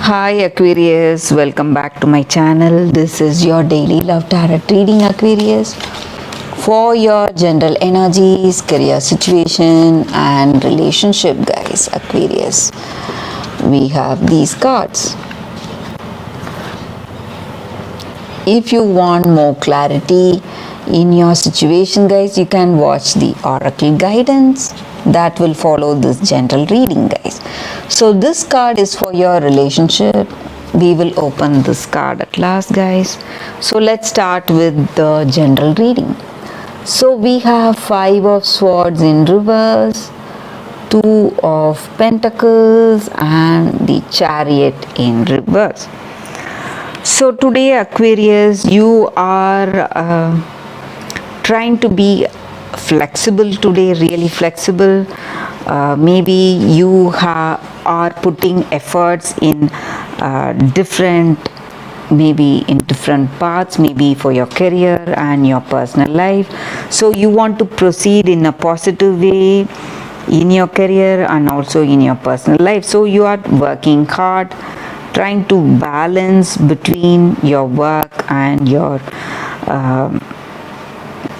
Hi Aquarius, welcome back to my channel. This is your daily love tarot reading, Aquarius, for your general energies, career situation and relationship, guys. Aquarius, we have these cards. If you want more clarity in your situation, guys, you can watch the oracle guidance that will follow this general reading, guys. So this card is for your relationship. We will open this card at last, guys. So let's start with the general reading. So we have 5 of swords in reverse, 2 of pentacles and the chariot in reverse. So today, Aquarius, you are trying to be flexible today, really flexible. Maybe you are putting efforts in different paths, maybe for your career and your personal life. So you want to proceed in a positive way in your career and also in your personal life. So you are working hard, trying to balance between your work and your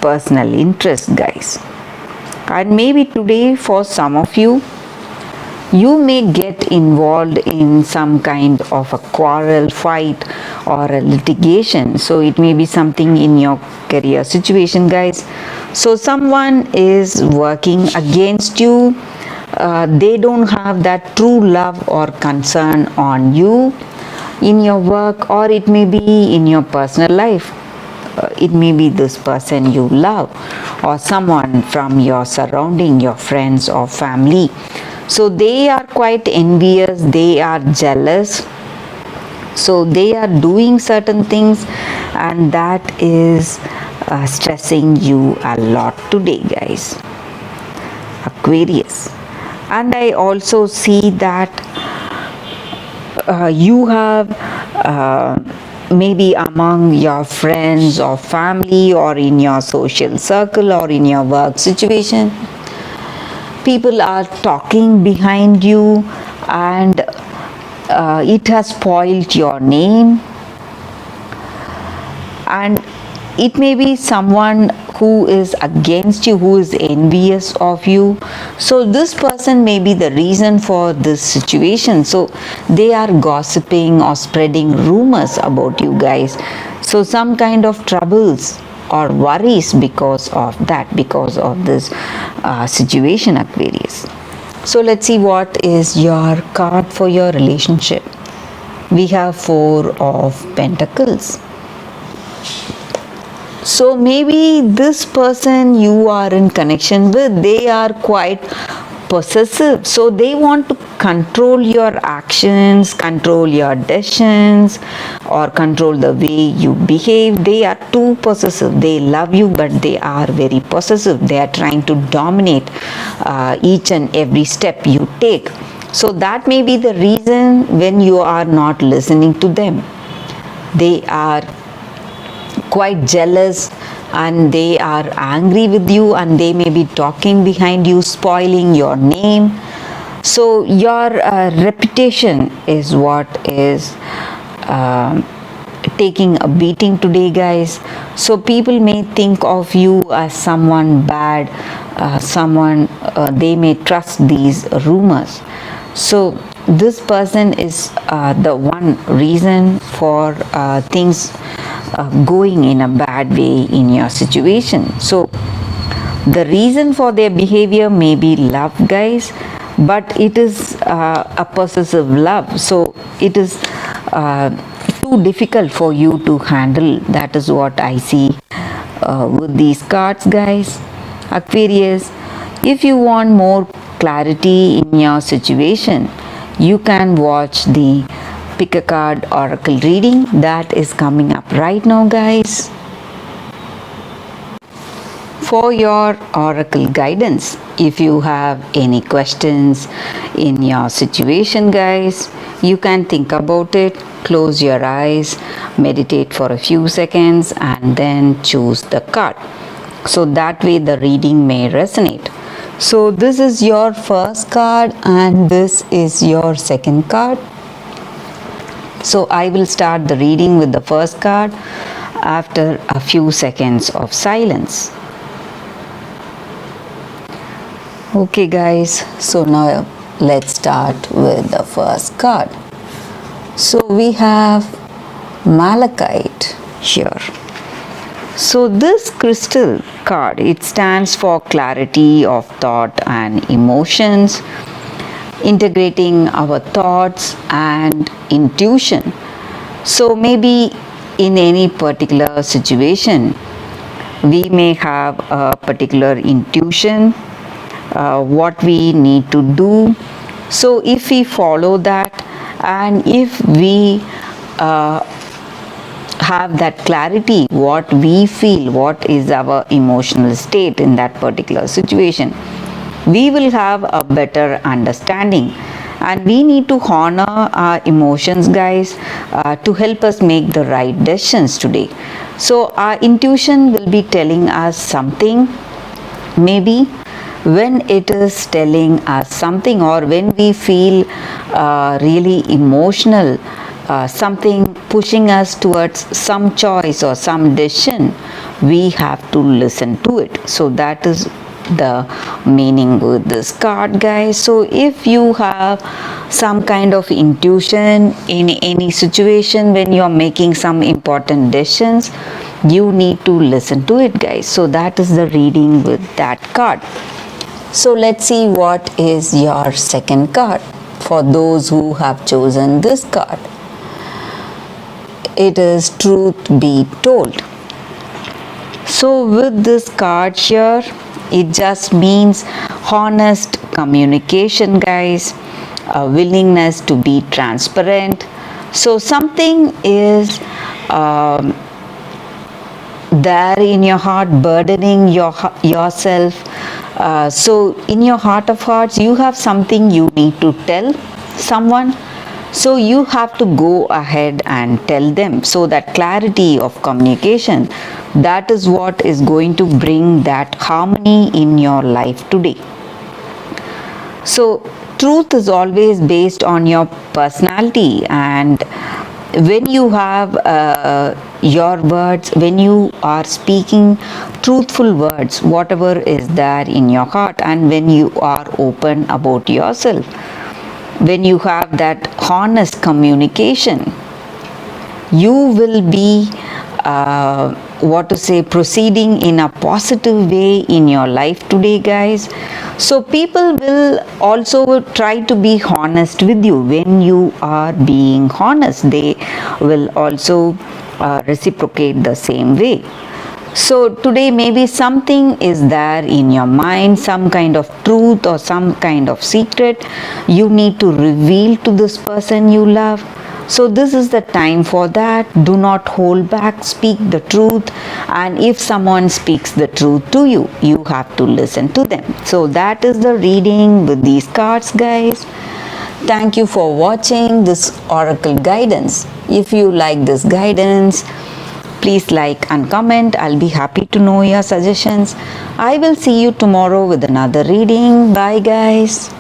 personal interest, guys. And maybe today for some of you, you may get involved in some kind of a quarrel, fight or a litigation. So it may be something in your career situation, guys. So someone is working against you. They don't have that true love or concern on you in your work, or it may be in your personal life. It may be this person you love or someone from your surrounding, your friends or family. So they are quite envious, they are jealous. So they are doing certain things and that is stressing you a lot today, guys. Aquarius. And I also see that you have maybe among your friends or family or in your social circle or in your work situation, people are talking behind you and it has spoiled your name. And it may be someone who is against you, who is envious of you. So this person may be the reason for this situation. So they are gossiping or spreading rumors about you guys. So some kind of troubles or worries because of that, because of this situation, Aquarius. So let's see what is your card for your relationship. We have 4 of Pentacles. So maybe this person you are in connection with, they are quite possessive. So they want to control your actions, control your decisions, or control the way you behave. They are too possessive. They love you, but they are very possessive. They are trying to dominate each and every step you take. So that may be the reason when you are not listening to them. They are quite jealous and they are angry with you and they may be talking behind you, spoiling your name. So your reputation is what is taking a beating today, guys. So people may think of you as someone bad, they may trust these rumors. So this person is the one reason for things going in a bad way in your situation. So the reason for their behavior may be love, guys, but it is a possessive love. So it is too difficult for you to handle. That is what I see with these cards, guys. Aquarius, if you want more clarity in your situation, you can watch the Pick a Card oracle reading that is coming up right now, guys. For your oracle guidance, if you have any questions in your situation, guys, you can think about it, close your eyes, meditate for a few seconds and then choose the card. So that way the reading may resonate. So this is your first card and this is your second card. So I will start the reading with the first card after a few seconds of silence. Okay guys, so now let's start with the first card. So we have Malachite here. So this crystal card, it stands for clarity of thought and emotions, integrating our thoughts and intuition. So maybe in any particular situation, we may have a particular intuition, what we need to do. So if we follow that, and if we have that clarity, what we feel, what is our emotional state in that particular situation, we will have a better understanding. And we need to honor our emotions, guys, to help us make the right decisions today. So our intuition will be telling us something. Maybe when it is telling us something, or when we feel really emotional, something pushing us towards some choice or some decision, we have to listen to it. So that is the meaning with this card, guys. So if you have some kind of intuition in any situation, when you are making some important decisions, you need to listen to it, guys. So that is the reading with that card. So let's see what is your second card for those who have chosen this card. It is Truth Be Told. So with this card here, it just means honest communication, guys, a willingness to be transparent. So something is there in your heart, burdening yourself. So in your heart of hearts, you have something you need to tell someone. So you have to go ahead and tell them. So that clarity of communication, that is what is going to bring that harmony in your life today. So truth is always based on your personality, and when you have your words, when you are speaking truthful words, whatever is there in your heart, and when you are open about yourself, when you have that honest communication, you will be proceeding in a positive way in your life today, guys. So people will also try to be honest with you. When you are being honest, they will also reciprocate the same way. So today maybe something is there in your mind, some kind of truth or some kind of secret you need to reveal to this person you love. So this is the time for that. Do not hold back, speak the truth. And if someone speaks the truth to you, you have to listen to them. So that is the reading with these cards, guys. Thank you for watching this oracle guidance. If you like this guidance, please like and comment. I'll be happy to know your suggestions. I will see you tomorrow with another reading. Bye, guys.